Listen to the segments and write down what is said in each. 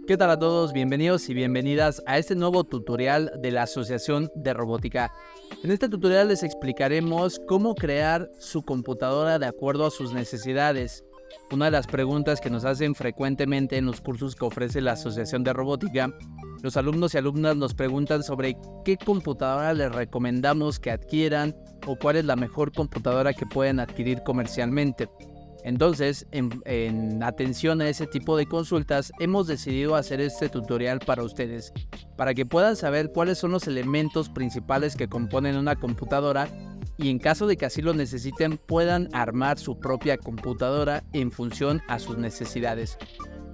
¿Qué tal a todos? Bienvenidos y bienvenidas a este nuevo tutorial de la Asociación de Robótica. En este tutorial les explicaremos cómo crear su computadora de acuerdo a sus necesidades. Una de las preguntas que nos hacen frecuentemente en los cursos que ofrece la Asociación de Robótica, los alumnos y alumnas nos preguntan sobre qué computadora les recomendamos que adquieran o cuál es la mejor computadora que pueden adquirir comercialmente. Entonces, en atención a ese tipo de consultas, hemos decidido hacer este tutorial para ustedes, para que puedan saber cuáles son los elementos principales que componen una computadora y en caso de que así lo necesiten, puedan armar su propia computadora en función a sus necesidades.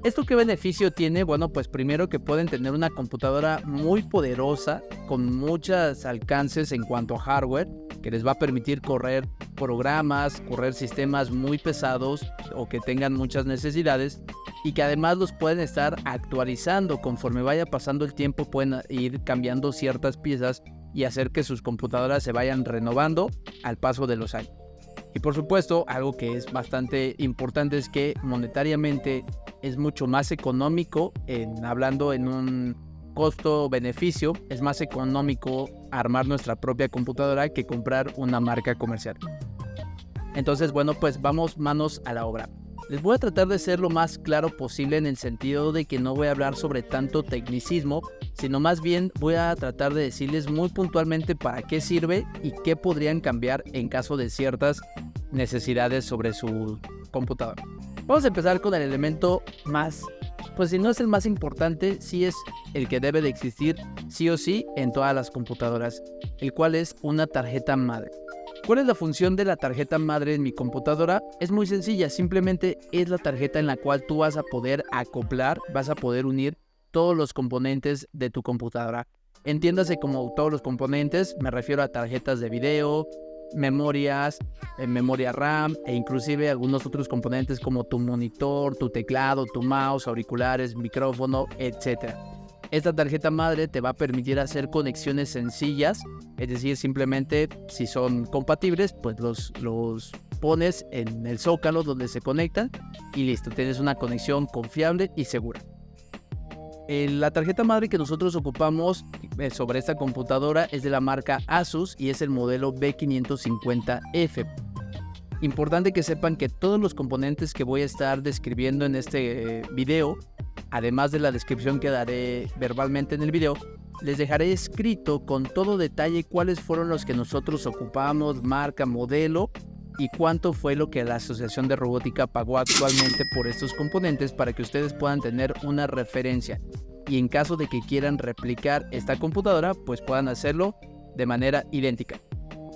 ¿Esto qué beneficio tiene? Bueno, pues primero que pueden tener una computadora muy poderosa, con muchos alcances en cuanto a hardware, que les va a permitir correr programas, correr sistemas muy pesados o que tengan muchas necesidades y que además los pueden estar actualizando conforme vaya pasando el tiempo, pueden ir cambiando ciertas piezas y hacer que sus computadoras se vayan renovando al paso de los años. Y por supuesto, algo que es bastante importante es que monetariamente es mucho más económico, hablando en un costo-beneficio, es más económico armar nuestra propia computadora que comprar una marca comercial. Entonces, bueno, pues vamos manos a la obra. Les voy a tratar de ser lo más claro posible en el sentido de que no voy a hablar sobre tanto tecnicismo, sino más bien voy a tratar de decirles muy puntualmente para qué sirve y qué podrían cambiar en caso de ciertas necesidades sobre su computadora. Vamos a empezar con el elemento más, pues si no es el más importante, sí es el que debe de existir sí o sí en todas las computadoras, el cual es una tarjeta madre. ¿Cuál es la función de la tarjeta madre en mi computadora? Es muy sencilla, simplemente es la tarjeta en la cual tú vas a poder acoplar, vas a poder unir todos los componentes de tu computadora. Entiéndase como todos los componentes, me refiero a tarjetas de video, memorias, memoria RAM e inclusive algunos otros componentes como tu monitor, tu teclado, tu mouse, auriculares, micrófono, etc. Esta tarjeta madre te va a permitir hacer conexiones sencillas, es decir, simplemente si son compatibles, pues los pones en el zócalo donde se conectan y listo, tienes una conexión confiable y segura. La tarjeta madre que nosotros ocupamos sobre esta computadora es de la marca Asus y es el modelo B550F. Importante que sepan que todos los componentes que voy a estar describiendo en este video, además de la descripción que daré verbalmente en el video, les dejaré escrito con todo detalle cuáles fueron los que nosotros ocupamos, marca, modelo y cuánto fue lo que la Asociación de Robótica pagó actualmente por estos componentes para que ustedes puedan tener una referencia y en caso de que quieran replicar esta computadora, pues puedan hacerlo de manera idéntica.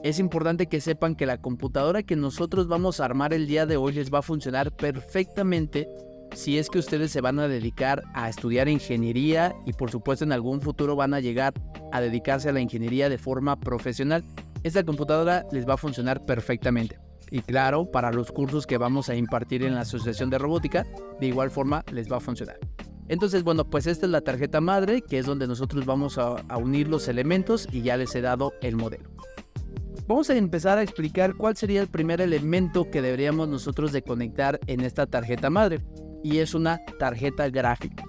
Es importante que sepan que la computadora que nosotros vamos a armar el día de hoy les va a funcionar perfectamente si es que ustedes se van a dedicar a estudiar ingeniería y por supuesto en algún futuro van a llegar a dedicarse a la ingeniería de forma profesional. Esta computadora les va a funcionar perfectamente. Y claro, para los cursos que vamos a impartir en la Asociación de Robótica, de igual forma les va a funcionar. Entonces, bueno, pues esta es la tarjeta madre, que es donde nosotros vamos a unir los elementos y ya les he dado el modelo. Vamos a empezar a explicar cuál sería el primer elemento que deberíamos nosotros de conectar en esta tarjeta madre. Y es una tarjeta gráfica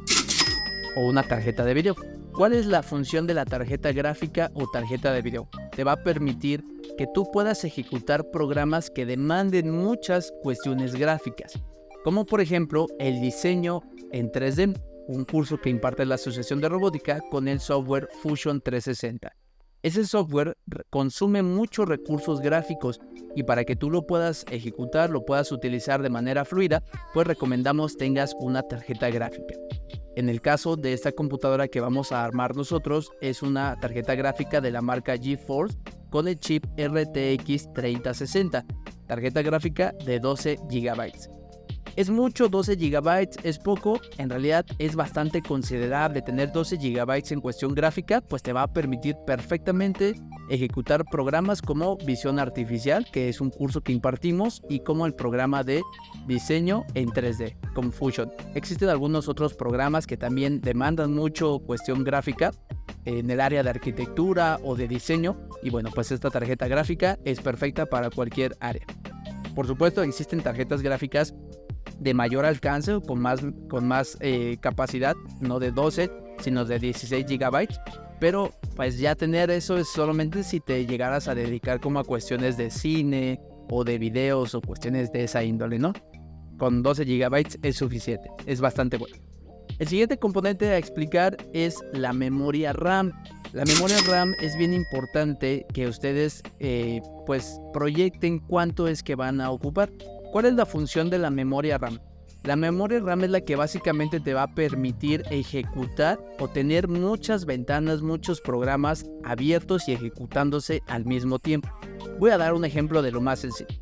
o una tarjeta de video. ¿Cuál es la función de la tarjeta gráfica o tarjeta de video? Te va a permitir que tú puedas ejecutar programas que demanden muchas cuestiones gráficas, como por ejemplo el diseño en 3D, un curso que imparte la Asociación de Robótica con el software Fusion 360. Ese software consume muchos recursos gráficos y para que tú lo puedas ejecutar, lo puedas utilizar de manera fluida, pues recomendamos tengas una tarjeta gráfica. En el caso de esta computadora que vamos a armar nosotros, es una tarjeta gráfica de la marca GeForce con el chip RTX 3060, tarjeta gráfica de 12 GB. ¿Es mucho 12 GB? ¿Es poco? En realidad es bastante considerable. Tener 12 GB en cuestión gráfica pues te va a permitir perfectamente ejecutar programas como Visión Artificial, que es un curso que impartimos, y como el programa de diseño en 3D, con Fusion. Existen algunos otros programas que también demandan mucho cuestión gráfica en el área de arquitectura o de diseño, y bueno, pues esta tarjeta gráfica es perfecta para cualquier área. Por supuesto, existen tarjetas gráficas de mayor alcance o con más capacidad, no de 12, sino de 16 gigabytes. Pero pues ya tener eso es solamente si te llegaras a dedicar como a cuestiones de cine o de videos o cuestiones de esa índole, ¿no? Con 12 gigabytes es suficiente, es bastante bueno. El siguiente componente a explicar es la memoria RAM. La memoria RAM es bien importante que ustedes pues proyecten cuánto es que van a ocupar. ¿Cuál es la función de la memoria RAM? La memoria RAM es la que básicamente te va a permitir ejecutar o tener muchas ventanas, muchos programas abiertos y ejecutándose al mismo tiempo. Voy a dar un ejemplo de lo más sencillo.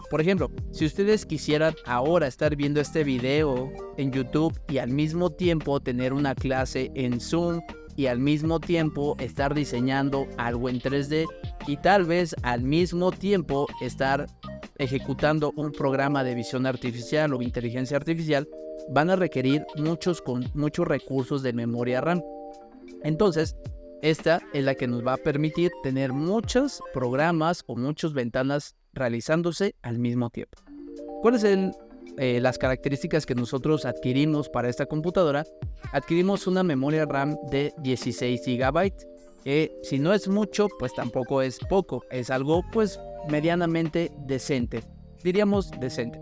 Por ejemplo, si ustedes quisieran ahora estar viendo este video en YouTube y al mismo tiempo tener una clase en Zoom y al mismo tiempo estar diseñando algo en 3D y tal vez al mismo tiempo estar ejecutando un programa de visión artificial o inteligencia artificial, van a requerir muchos recursos de memoria RAM. Entonces, esta es la que nos va a permitir tener muchos programas o muchas ventanas realizándose al mismo tiempo. ¿Cuáles son las características que nosotros adquirimos para esta computadora? Adquirimos una memoria RAM de 16 GB. Si no es mucho, pues tampoco es poco. Es algo pues medianamente decente. Diríamos decente.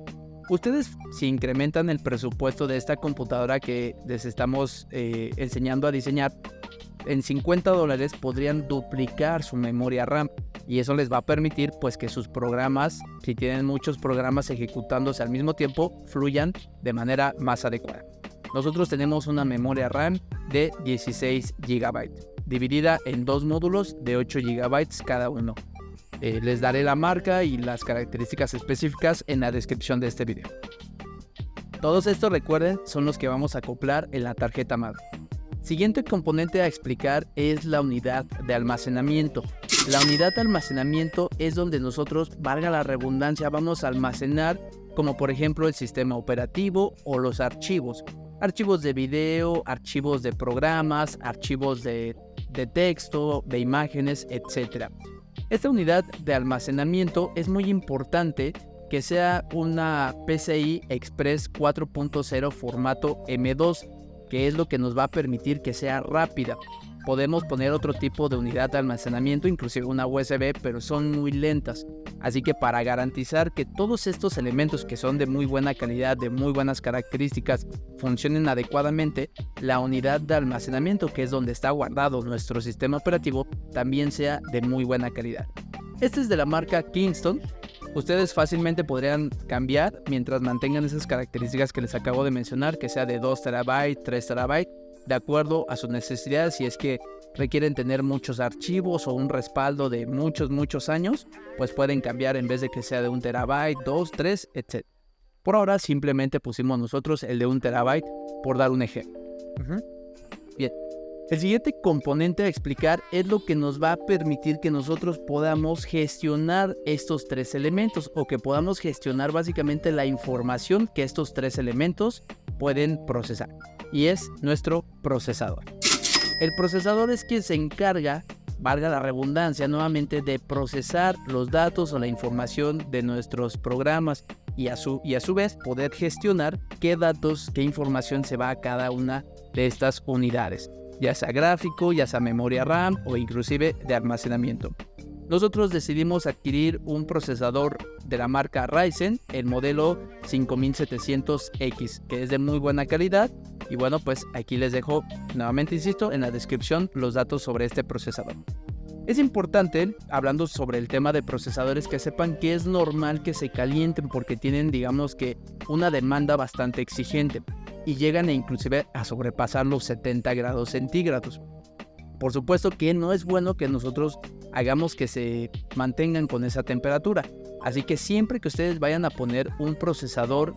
Ustedes, si incrementan el presupuesto de esta computadora que les estamos enseñando a diseñar, en $50 podrían duplicar su memoria RAM y eso les va a permitir pues que sus programas, si tienen muchos programas ejecutándose al mismo tiempo, fluyan de manera más adecuada. Nosotros tenemos una memoria RAM de 16 GB, dividida en dos módulos de 8 GB cada uno. Les daré la marca y las características específicas en la descripción de este video. Todos estos, recuerden, son los que vamos a acoplar en la tarjeta madre. Siguiente componente a explicar es la unidad de almacenamiento. La unidad de almacenamiento es donde nosotros, valga la redundancia, vamos a almacenar como por ejemplo el sistema operativo o los archivos. Archivos de video, archivos de programas, archivos de texto, de imágenes, etc. Esta unidad de almacenamiento es muy importante que sea una PCI Express 4.0 formato M2, que es lo que nos va a permitir que sea rápida. Podemos poner otro tipo de unidad de almacenamiento, inclusive una USB, pero son muy lentas. Así que para garantizar que todos estos elementos que son de muy buena calidad, de muy buenas características, funcionen adecuadamente, la unidad de almacenamiento, que es donde está guardado nuestro sistema operativo, también sea de muy buena calidad. Este es de la marca Kingston. Ustedes fácilmente podrían cambiar mientras mantengan esas características que les acabo de mencionar, que sea de 2 TB, 3 TB, de acuerdo a sus necesidades. Si es que requieren tener muchos archivos o un respaldo de muchos años, pues pueden cambiar en vez de que sea de 1 TB, 2, 3, etc. Por ahora simplemente pusimos nosotros el de 1 TB por dar un ejemplo. Bien. El siguiente componente a explicar es lo que nos va a permitir que nosotros podamos gestionar estos tres elementos o que podamos gestionar básicamente la información que estos tres elementos pueden procesar, y es nuestro procesador. El procesador es quien se encarga, valga la redundancia nuevamente, de procesar los datos o la información de nuestros programas y a su vez poder gestionar qué datos, qué información se va a cada una de estas unidades, ya sea gráfico, ya sea memoria RAM o inclusive de almacenamiento. Nosotros decidimos adquirir un procesador de la marca Ryzen, el modelo 5700X, que es de muy buena calidad. Y bueno, pues aquí les dejo, nuevamente insisto, en la descripción los datos sobre este procesador. Es importante, hablando sobre el tema de procesadores, que sepan que es normal que se calienten porque tienen, digamos que, una demanda bastante exigente y llegan inclusive a sobrepasar los 70 grados centígrados. Por supuesto que no es bueno que nosotros hagamos que se mantengan con esa temperatura. Así que siempre que ustedes vayan a poner un procesador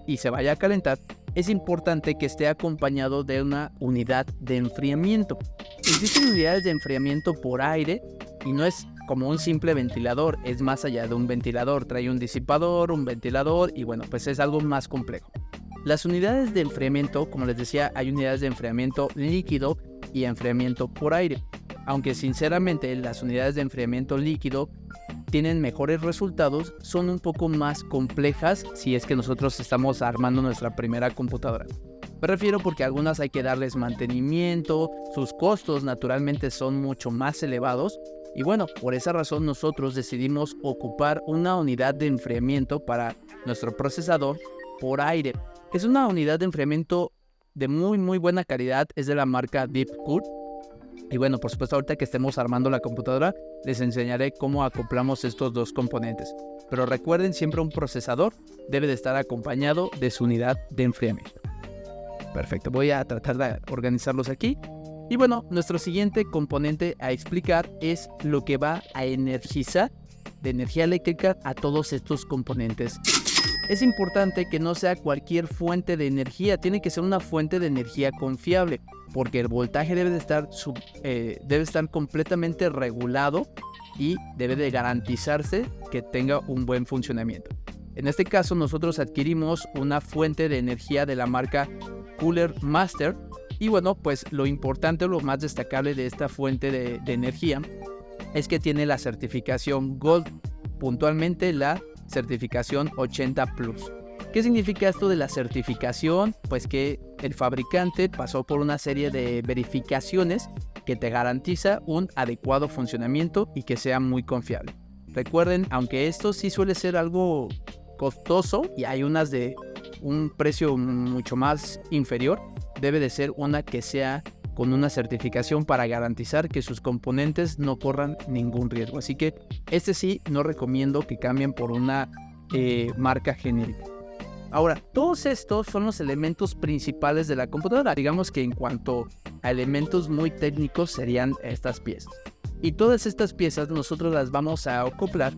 y se vaya a calentar, es importante que esté acompañado de una unidad de enfriamiento. Existen unidades de enfriamiento por aire y no es como un simple ventilador, es más allá de un ventilador. Trae un disipador, un ventilador y bueno, pues es algo más complejo. Las unidades de enfriamiento, como les decía, hay unidades de enfriamiento líquido y enfriamiento por aire. aunque sinceramente las unidades de enfriamiento líquido tienen mejores resultados, son un poco más complejas si es que nosotros estamos armando nuestra primera computadora. Me refiero porque algunas hay que darles mantenimiento, sus costos naturalmente son mucho más elevados y bueno, por esa razón nosotros decidimos ocupar una unidad de enfriamiento para nuestro procesador por aire. Es una unidad de enfriamiento de muy buena calidad, es de la marca Deepcool. Y bueno, por supuesto, ahorita que estemos armando la computadora, les enseñaré cómo acoplamos estos dos componentes. Pero recuerden, siempre un procesador debe de estar acompañado de su unidad de enfriamiento. Perfecto, voy a tratar de organizarlos aquí. Y bueno, nuestro siguiente componente a explicar es lo que va a energizar de energía eléctrica a todos estos componentes. Es importante que no sea cualquier fuente de energía, tiene que ser una fuente de energía confiable, porque el voltaje debe estar completamente regulado y debe de garantizarse que tenga un buen funcionamiento. En este caso nosotros adquirimos una fuente de energía de la marca Cooler Master y bueno, pues lo importante, lo más destacable de esta fuente de energía es que tiene la certificación Gold, puntualmente la certificación 80 Plus. ¿Qué significa esto de la certificación? Pues que el fabricante pasó por una serie de verificaciones que te garantiza un adecuado funcionamiento y que sea muy confiable. Recuerden, aunque esto sí suele ser algo costoso y hay unas de un precio mucho más inferior, debe de ser una que sea con una certificación para garantizar que sus componentes no corran ningún riesgo. Así que este sí no recomiendo que cambien por una marca genérica. Ahora, todos estos son los elementos principales de la computadora. Digamos que en cuanto a elementos muy técnicos serían estas piezas. Y todas estas piezas nosotros las vamos a acoplar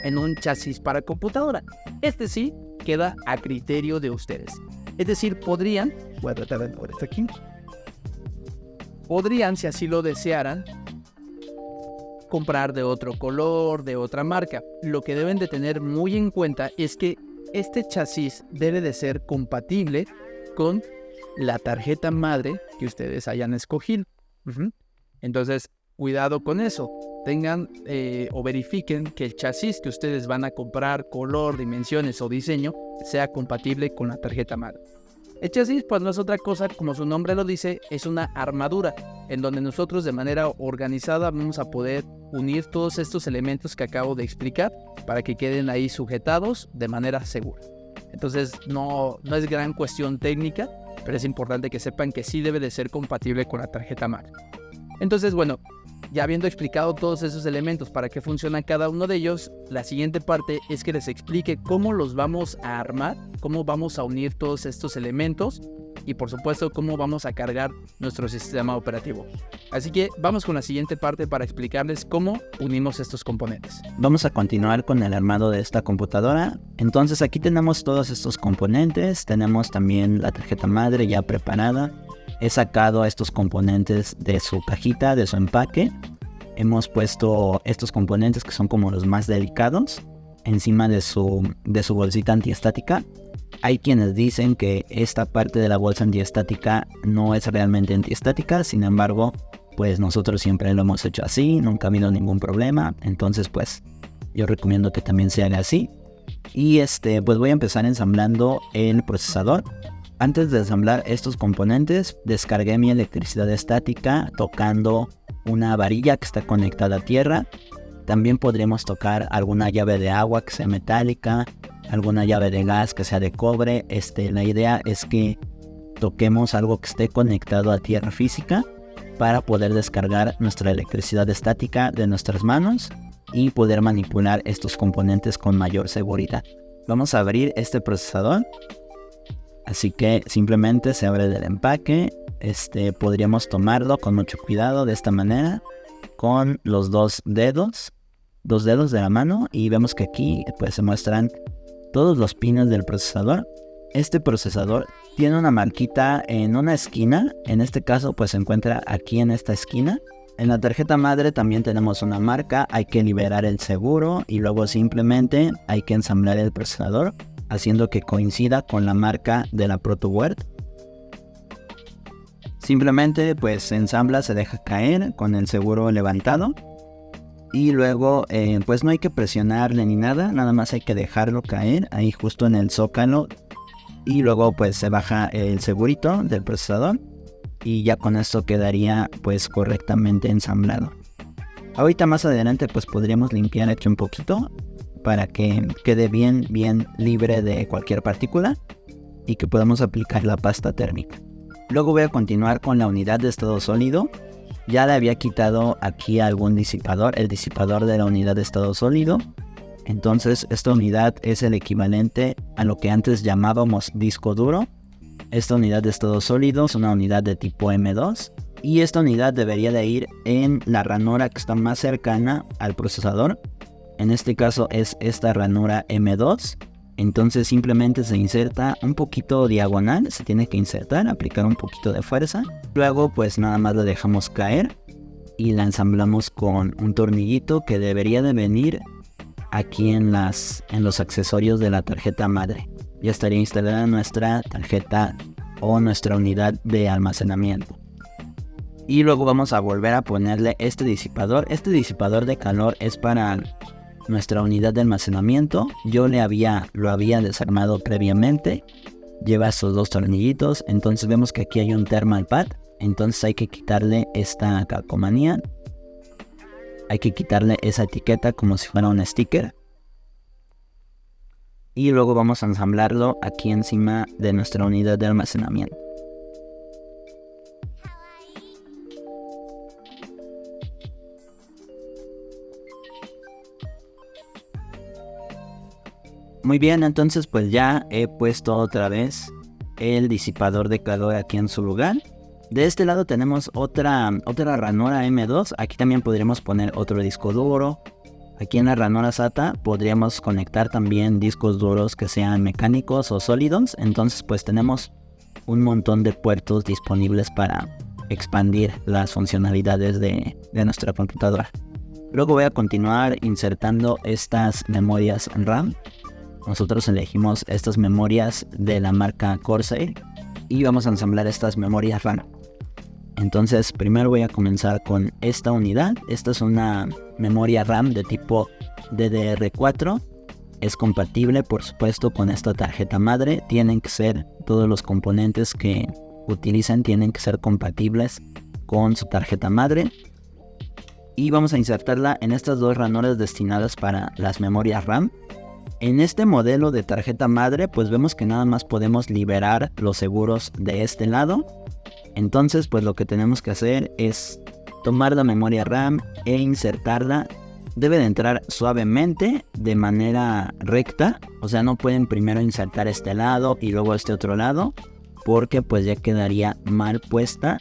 en un chasis para computadora. Este sí queda a criterio de ustedes. Es decir, podrían, voy a tratar de mover esto aquí. Podrían, si así lo desearan, comprar de otro color, de otra marca. Lo que deben de tener muy en cuenta es que este chasis debe de ser compatible con la tarjeta madre que ustedes hayan escogido. Entonces, cuidado con eso. Tengan o verifiquen que el chasis que ustedes van a comprar, color, dimensiones o diseño, sea compatible con la tarjeta madre. El chasis pues no es otra cosa, como su nombre lo dice, es una armadura en donde nosotros de manera organizada vamos a poder unir todos estos elementos que acabo de explicar para que queden ahí sujetados de manera segura. Entonces no es gran cuestión técnica, pero es importante que sepan que sí debe de ser compatible con la tarjeta madre. Entonces bueno, ya habiendo explicado todos esos elementos para qué funciona cada uno de ellos, la siguiente parte es que les explique cómo los vamos a armar, cómo vamos a unir todos estos elementos y por supuesto cómo vamos a cargar nuestro sistema operativo. Así que vamos con la siguiente parte para explicarles cómo unimos estos componentes. Vamos a continuar con el armado de esta computadora. Entonces aquí tenemos todos estos componentes, tenemos también la tarjeta madre ya preparada. He sacado estos componentes de su cajita, de su empaque. Hemos puesto estos componentes que son como los más delicados encima de su bolsita antiestática. Hay quienes dicen que esta parte de la bolsa antiestática no es realmente antiestática, sin embargo, pues nosotros siempre lo hemos hecho así, nunca ha habido ningún problema. Entonces pues yo recomiendo que también se haga así. Y pues voy a empezar ensamblando el procesador. Antes de ensamblar estos componentes, descargué mi electricidad estática tocando una varilla que está conectada a tierra. También podremos tocar alguna llave de agua que sea metálica, alguna llave de gas que sea de cobre. La idea es que toquemos algo que esté conectado a tierra física para poder descargar nuestra electricidad estática de nuestras manos y poder manipular estos componentes con mayor seguridad. Vamos a abrir este procesador. Así que simplemente se abre del empaque. Podríamos tomarlo con mucho cuidado de esta manera, con los dos dedos de la mano, y vemos que aquí pues se muestran todos los pines del procesador. Este procesador tiene una marquita en una esquina, en este caso pues se encuentra aquí en esta esquina. En la tarjeta madre también tenemos una marca, hay que liberar el seguro y luego simplemente hay que ensamblar el procesador, haciendo que coincida con la marca de la ProtoWord. Simplemente pues se ensambla, se deja caer con el seguro levantado. Y luego pues no hay que presionarle ni nada, nada más hay que dejarlo caer ahí justo en el zócalo. Y luego pues se baja el segurito del procesador. Y ya con esto quedaría pues correctamente ensamblado. Ahorita más adelante pues podríamos limpiar esto un poquito para que quede bien libre de cualquier partícula y que podamos aplicar la pasta térmica. Luego voy a continuar con la unidad de estado sólido. Ya le había quitado aquí algún disipador, el disipador de la unidad de estado sólido. Entonces esta unidad es el equivalente a lo que antes llamábamos disco duro. Esta unidad de estado sólido es una unidad de tipo M2. Y esta unidad debería de ir en la ranura que está más cercana al procesador. En este caso es esta ranura M2. Entonces simplemente se inserta un poquito diagonal. Se tiene que insertar, aplicar un poquito de fuerza. Luego pues nada más la dejamos caer. Y la ensamblamos con un tornillito que debería de venir aquí en los accesorios de la tarjeta madre. Ya estaría instalada nuestra tarjeta o nuestra unidad de almacenamiento. Y luego vamos a volver a ponerle este disipador. Este disipador de calor es para nuestra unidad de almacenamiento. Yo lo había desarmado previamente. Lleva estos dos tornillitos. Entonces vemos que aquí hay un thermal pad. Entonces hay que quitarle esta calcomanía. Hay que quitarle esa etiqueta como si fuera un sticker. Y luego vamos a ensamblarlo aquí encima de nuestra unidad de almacenamiento. Muy bien, entonces pues ya he puesto otra vez el disipador de calor aquí en su lugar. De este lado tenemos otra ranura M2. Aquí también podríamos poner otro disco duro. Aquí en la ranura SATA podríamos conectar también discos duros que sean mecánicos o sólidos. Entonces pues tenemos un montón de puertos disponibles para expandir las funcionalidades de nuestra computadora. Luego voy a continuar insertando estas memorias RAM. Nosotros elegimos estas memorias de la marca Corsair y vamos a ensamblar estas memorias RAM. Entonces primero voy a comenzar con esta unidad. Esta es una memoria RAM de tipo DDR4. Es compatible por supuesto con esta tarjeta madre. Tienen que ser todos los componentes que utilicen, tienen que ser compatibles con su tarjeta madre. Y vamos a insertarla en estas dos ranuras destinadas para las memorias RAM. En este modelo de tarjeta madre pues vemos que nada más podemos liberar los seguros de este lado. Entonces pues lo que tenemos que hacer es tomar la memoria RAM e insertarla. Debe de entrar suavemente de manera recta. O sea, no pueden primero insertar este lado y luego este otro lado, porque pues ya quedaría mal puesta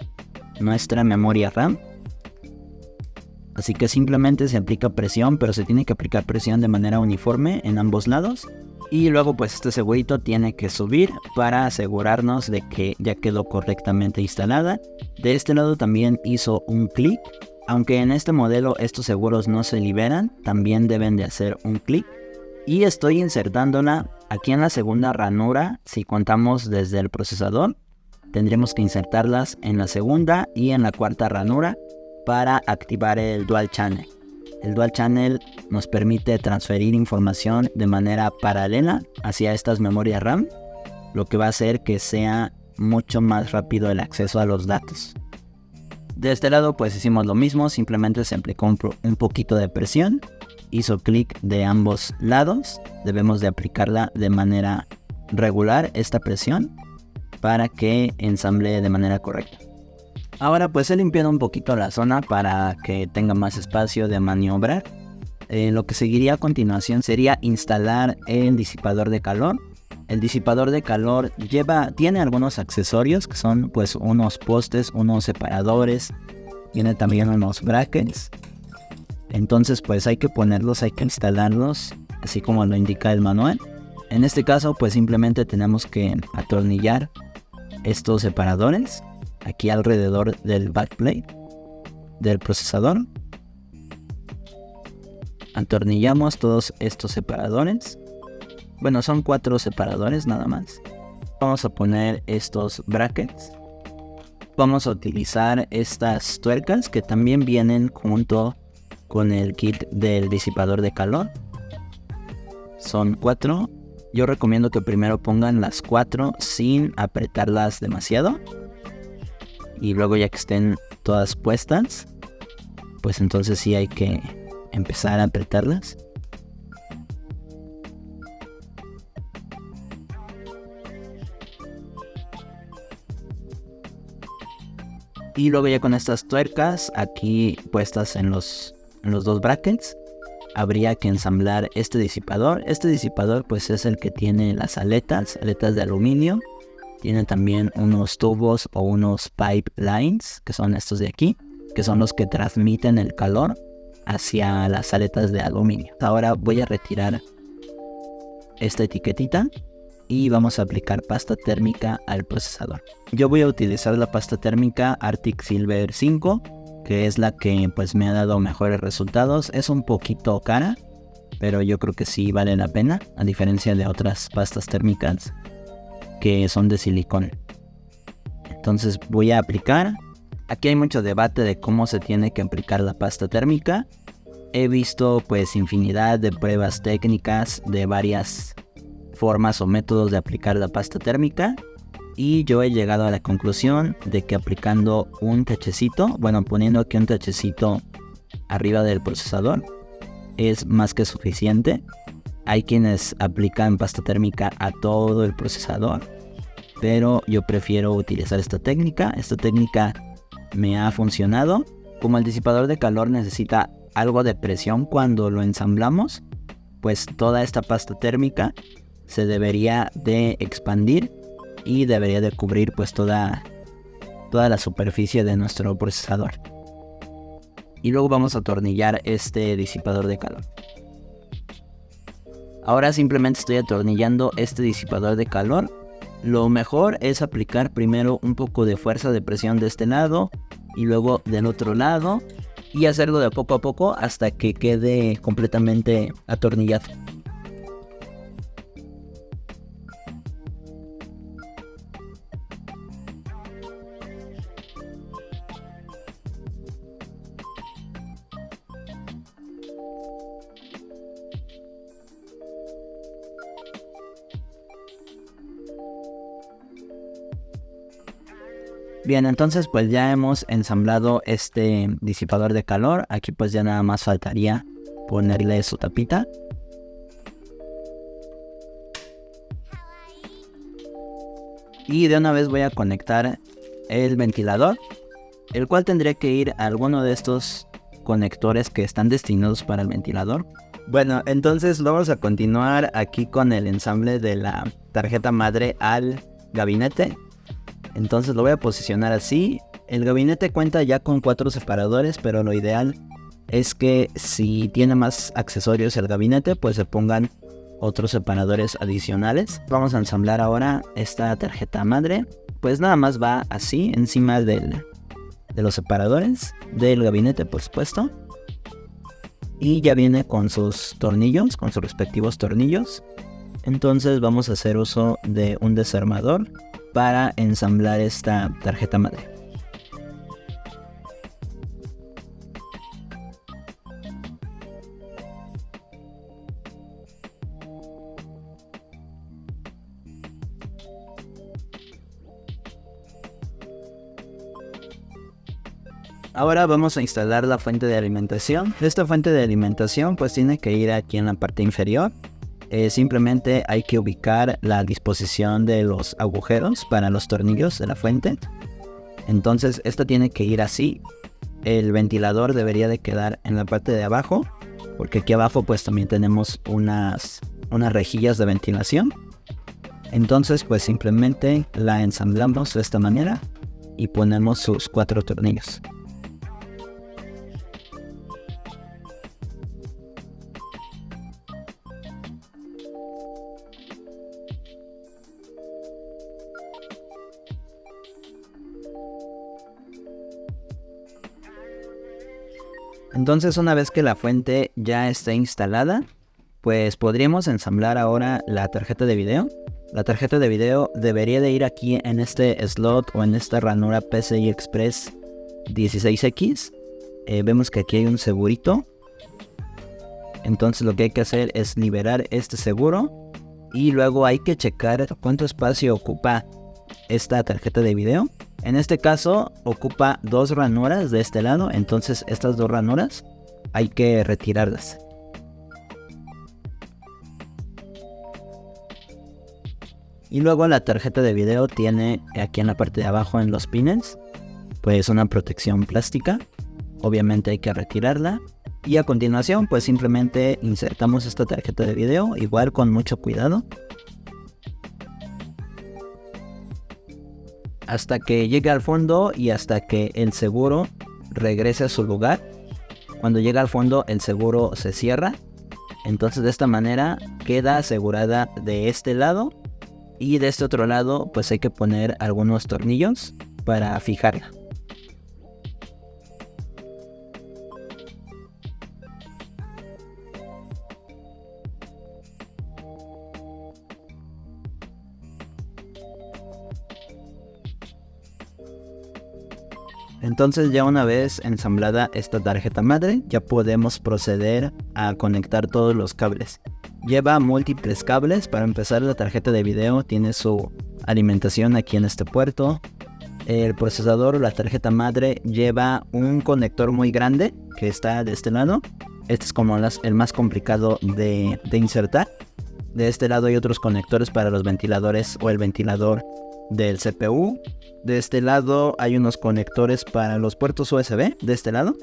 nuestra memoria RAM. Así que simplemente se aplica presión, pero se tiene que aplicar presión de manera uniforme en ambos lados. Y luego pues este segurito tiene que subir para asegurarnos de que ya quedó correctamente instalada. De este lado también hizo un clic. Aunque en este modelo estos seguros no se liberan, también deben de hacer un clic. Y estoy insertándola aquí en la segunda ranura. Si contamos desde el procesador, tendremos que insertarlas en la segunda y en la cuarta ranura para activar el Dual Channel. El Dual Channel nos permite transferir información de manera paralela hacia estas memorias RAM, lo que va a hacer que sea mucho más rápido el acceso a los datos. De este lado pues hicimos lo mismo, simplemente se aplicó un poquito de presión, hizo clic de ambos lados. Debemos de aplicarla de manera regular esta presión para que ensamble de manera correcta. Ahora pues he limpiado un poquito la zona para que tenga más espacio de maniobrar. Lo que seguiría a continuación sería instalar el disipador de calor. El disipador de calor tiene algunos accesorios que son pues unos postes, unos separadores, tiene también unos brackets. Entonces pues hay que ponerlos, hay que instalarlos así como lo indica el manual. En este caso pues simplemente tenemos que atornillar estos separadores aquí alrededor del backplate del procesador. Atornillamos todos estos separadores. Bueno, son 4 separadores nada más. Vamos a poner estos brackets. vamos a utilizar estas tuercas que también vienen junto con el kit del disipador de calor. Son 4. Yo recomiendo que primero pongan las 4 sin apretarlas demasiado. Y luego ya que estén todas puestas, pues entonces sí hay que empezar a apretarlas. Y luego ya con estas tuercas aquí puestas en los 2 brackets, habría que ensamblar este disipador. Este disipador pues es el que tiene las aletas de aluminio. Tiene también unos tubos o unos pipe lines, que son estos de aquí, que son los que transmiten el calor hacia las aletas de aluminio. Ahora voy a retirar esta etiquetita y vamos a aplicar pasta térmica al procesador. Yo voy a utilizar la pasta térmica Arctic Silver 5, que es la que pues me ha dado mejores resultados. Es un poquito cara, pero yo creo que sí vale la pena, a diferencia de otras pastas térmicas que son de silicón. Entonces voy a aplicar. Aquí hay mucho debate de cómo se tiene que aplicar la pasta térmica. He visto pues infinidad de pruebas técnicas de varias formas o métodos de aplicar la pasta térmica, y yo he llegado a la conclusión de que aplicando un techecito, poniendo aquí un techecito arriba del procesador, es más que suficiente. Hay quienes aplican pasta térmica a todo el procesador, pero yo prefiero utilizar esta técnica. Esta técnica me ha funcionado. Como el disipador de calor necesita algo de presión cuando lo ensamblamos, pues toda esta pasta térmica se debería de expandir y debería de cubrir pues toda la superficie de nuestro procesador. Y luego vamos a atornillar este disipador de calor. Ahora simplemente estoy atornillando este disipador de calor. Lo mejor es aplicar primero un poco de fuerza de presión de este lado y luego del otro lado, y hacerlo de poco a poco hasta que quede completamente atornillado. Bien, entonces pues ya hemos ensamblado este disipador de calor. Aquí pues ya nada más faltaría ponerle su tapita. Y de una vez voy a conectar el ventilador, el cual tendría que ir a alguno de estos conectores que están destinados para el ventilador. Bueno, entonces vamos a continuar aquí con el ensamble de la tarjeta madre al gabinete. Entonces lo voy a posicionar así. El gabinete cuenta ya con 4 separadores, pero lo ideal es que si tiene más accesorios el gabinete, pues se pongan otros separadores adicionales. Vamos a ensamblar ahora esta tarjeta madre. Pues nada más va así encima de los separadores del gabinete, por supuesto. Y ya viene con sus tornillos, con sus respectivos tornillos. Entonces vamos a hacer uso de un desarmador para ensamblar esta tarjeta madre. Ahora vamos a instalar la fuente de alimentación. Esta fuente de alimentación pues tiene que ir aquí en la parte inferior. Simplemente hay que ubicar la disposición de los agujeros para los tornillos de la fuente. Entonces esta tiene que ir así. El ventilador debería de quedar en la parte de abajo, porque aquí abajo pues también tenemos unas rejillas de ventilación. Entonces pues simplemente la ensamblamos de esta manera y ponemos sus 4 tornillos. Entonces una vez que la fuente ya está instalada, pues podríamos ensamblar ahora la tarjeta de video. La tarjeta de video debería de ir aquí en este slot o en esta ranura PCI Express 16X. Vemos que aquí hay un segurito. Entonces lo que hay que hacer es liberar este seguro. Y luego hay que checar cuánto espacio ocupa esta tarjeta de video. En este caso ocupa 2 ranuras de este lado. Entonces estas 2 ranuras hay que retirarlas. Y luego la tarjeta de video tiene aquí en la parte de abajo en los pines pues una protección plástica. Obviamente hay que retirarla. Y a continuación pues simplemente insertamos esta tarjeta de video igual con mucho cuidado. Hasta que llegue al fondo y hasta que el seguro regrese a su lugar. Cuando llega al fondo el seguro se cierra. Entonces de esta manera queda asegurada de este lado. Y de este otro lado pues hay que poner algunos tornillos para fijarla. Entonces ya una vez ensamblada esta tarjeta madre, ya podemos proceder a conectar todos los cables. Lleva múltiples cables. Para empezar, la tarjeta de video tiene su alimentación aquí en este puerto. El procesador o la tarjeta madre lleva un conector muy grande que está de este lado. Este es como el más complicado de insertar. De este lado hay otros conectores para los ventiladores o el ventilador del CPU. De este lado hay unos conectores para los puertos USB. De este lado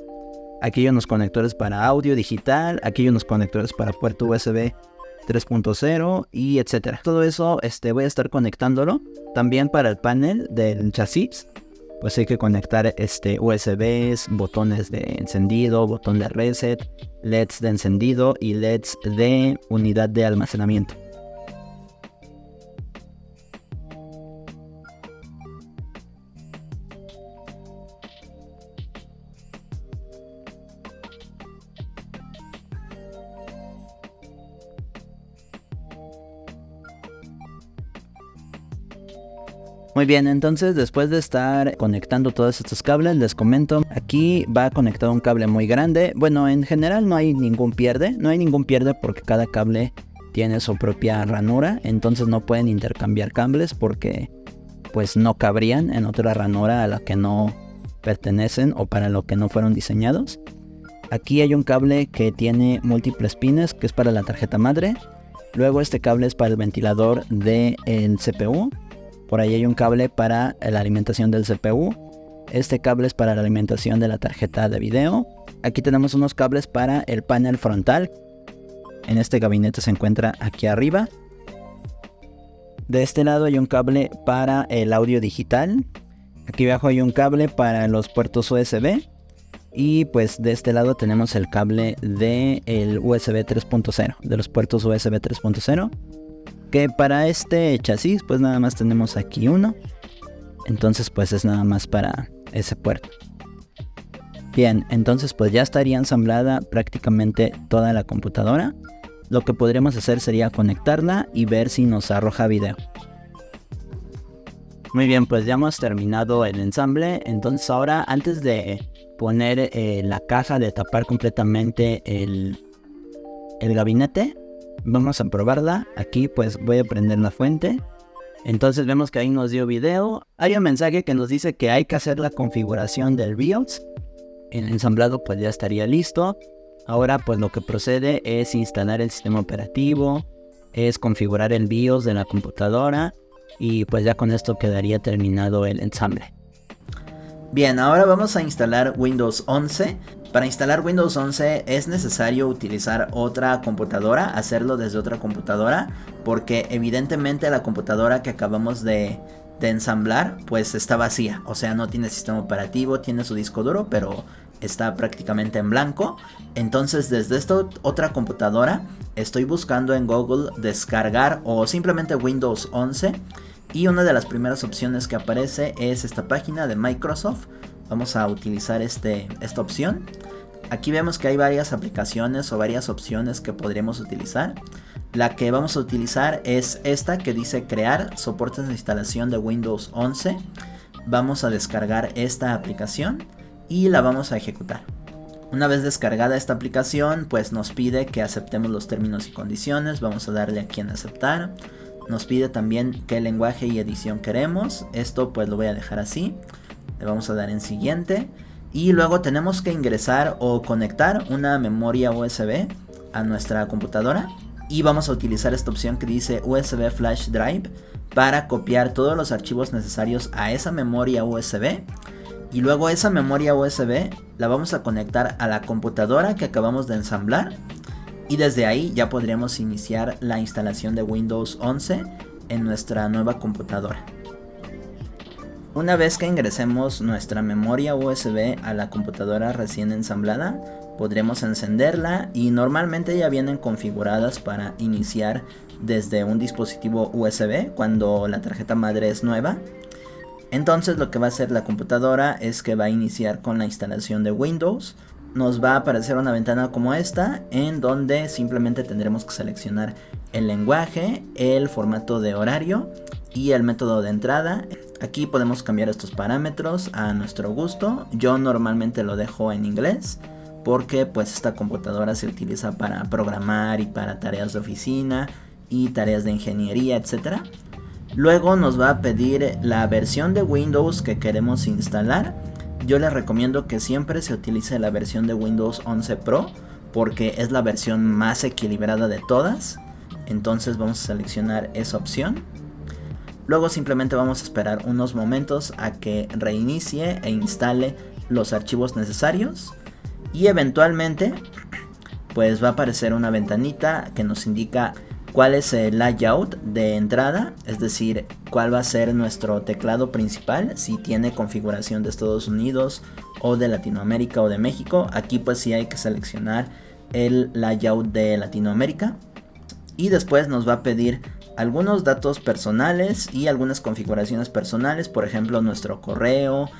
aquí hay unos conectores para audio digital. Aquí hay unos conectores para puerto USB 3.0 y etcétera. Todo eso voy a estar conectándolo. También para el panel del chasis pues hay que conectar USBs, botones de encendido, botón de reset, LEDs de encendido y LEDs de unidad de almacenamiento. Muy bien, entonces después de estar conectando todos estos cables, les comento, aquí va conectado un cable muy grande. Bueno, en general no hay ningún pierde, porque cada cable tiene su propia ranura, entonces no pueden intercambiar cables porque pues no cabrían en otra ranura a la que no pertenecen o para lo que no fueron diseñados. Aquí hay un cable que tiene múltiples pines, que es para la tarjeta madre. Luego este cable es para el ventilador del CPU. Por ahí hay un cable para la alimentación del CPU. Este cable es para la alimentación de la tarjeta de video. Aquí tenemos unos cables para el panel frontal. En este gabinete se encuentra aquí arriba. De este lado hay un cable para el audio digital. Aquí abajo hay un cable para los puertos USB. Y pues de este lado tenemos el cable del USB 3.0, de los puertos USB 3.0. Que para este chasis pues nada más tenemos aquí uno. Entonces pues es nada más para ese puerto. Bien, entonces pues ya estaría ensamblada prácticamente toda la computadora. Lo que podríamos hacer sería conectarla y ver si nos arroja video. Muy bien, pues ya hemos terminado el ensamble. Entonces ahora, antes de poner la caja, de tapar completamente el gabinete, vamos a probarla. Aquí pues voy a prender la fuente. Entonces vemos que ahí nos dio video. Hay un mensaje que nos dice que hay que hacer la configuración del BIOS. El ensamblado pues ya estaría listo. Ahora pues lo que procede es instalar el sistema operativo, es configurar el BIOS de la computadora y pues ya con esto quedaría terminado el ensamble. Bien, ahora vamos a instalar Windows 11. Para instalar Windows 11 es necesario utilizar otra computadora, hacerlo desde otra computadora, porque evidentemente la computadora que acabamos de ensamblar pues está vacía, o sea no tiene sistema operativo, tiene su disco duro, pero está prácticamente en blanco. Entonces desde esta otra computadora estoy buscando en Google descargar o simplemente Windows 11 y una de las primeras opciones que aparece es esta página de Microsoft. Vamos a utilizar esta opción. Aquí vemos que hay varias aplicaciones o varias opciones que podríamos utilizar. La que vamos a utilizar es esta que dice crear soportes de instalación de Windows 11. Vamos a descargar esta aplicación y la vamos a ejecutar. Una vez descargada esta aplicación, pues nos pide que aceptemos los términos y condiciones. Vamos a darle aquí en aceptar. Nos pide también qué lenguaje y edición queremos. Esto pues lo voy a dejar así. Le vamos a dar en siguiente. Y luego tenemos que ingresar o conectar una memoria USB a nuestra computadora. Y vamos a utilizar esta opción que dice USB Flash Drive para copiar todos los archivos necesarios a esa memoria USB. Y luego esa memoria USB la vamos a conectar a la computadora que acabamos de ensamblar. Y desde ahí ya podríamos iniciar la instalación de Windows 11 en nuestra nueva computadora. Una vez que ingresemos nuestra memoria USB a la computadora recién ensamblada, podremos encenderla y normalmente ya vienen configuradas para iniciar desde un dispositivo USB cuando la tarjeta madre es nueva. Entonces lo que va a hacer la computadora es que va a iniciar con la instalación de Windows. Nos va a aparecer una ventana como esta en donde simplemente tendremos que seleccionar el lenguaje, el formato de horario y el método de entrada. Aquí podemos cambiar estos parámetros a nuestro gusto. Yo normalmente lo dejo en inglés porque pues esta computadora se utiliza para programar y para tareas de oficina y tareas de ingeniería, etc. Luego nos va a pedir la versión de Windows que queremos instalar. Yo les recomiendo que siempre se utilice la versión de Windows 11 Pro porque es la versión más equilibrada de todas. Entonces vamos a seleccionar esa opción. Luego simplemente vamos a esperar unos momentos a que reinicie e instale los archivos necesarios. Y eventualmente pues va a aparecer una ventanita que nos indica cuál es el layout de entrada, es decir, cuál va a ser nuestro teclado principal, si tiene configuración de Estados Unidos o de Latinoamérica o de México. Aquí pues sí hay que seleccionar el layout de Latinoamérica. Y después nos va a pedir algunos datos personales y algunas configuraciones personales, por ejemplo nuestro correo.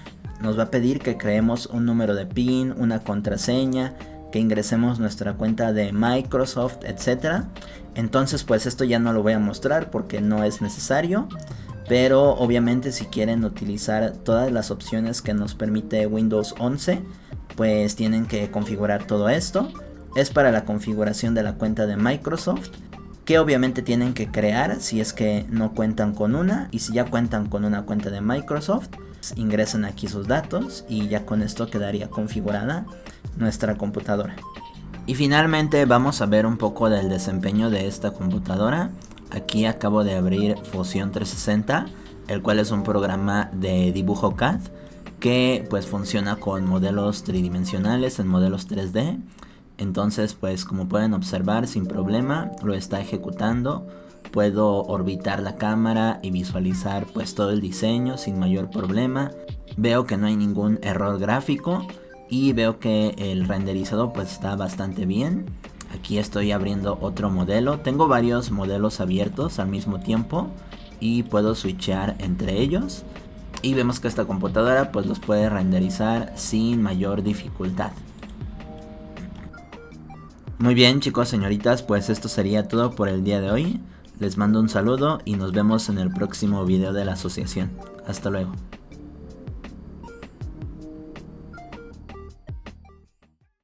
Nos va a pedir que creemos un número de PIN, una contraseña, que ingresemos nuestra cuenta de Microsoft, etc. Entonces pues esto ya no lo voy a mostrar porque no es necesario, pero obviamente si quieren utilizar todas las opciones que nos permite Windows 11, pues tienen que configurar todo esto. Es para la configuración de la cuenta de Microsoft, que obviamente tienen que crear si es que no cuentan con una, y si ya cuentan con una cuenta de Microsoft, ingresan aquí sus datos y ya con esto quedaría configurada nuestra computadora. Y finalmente vamos a ver un poco del desempeño de esta computadora. Aquí acabo de abrir Fusion 360, el cual es un programa de dibujo CAD que pues funciona con modelos tridimensionales en modelos 3D. Entonces pues como pueden observar sin problema lo está ejecutando. Puedo orbitar la cámara y visualizar pues todo el diseño sin mayor problema. Veo que no hay ningún error gráfico y veo que el renderizado pues está bastante bien. Aquí estoy abriendo otro modelo. Tengo varios modelos abiertos al mismo tiempo y puedo switchear entre ellos. Y vemos que esta computadora pues los puede renderizar sin mayor dificultad. Muy bien chicos, señoritas, pues esto sería todo por el día de hoy. Les mando un saludo y nos vemos en el próximo video de la asociación. Hasta luego.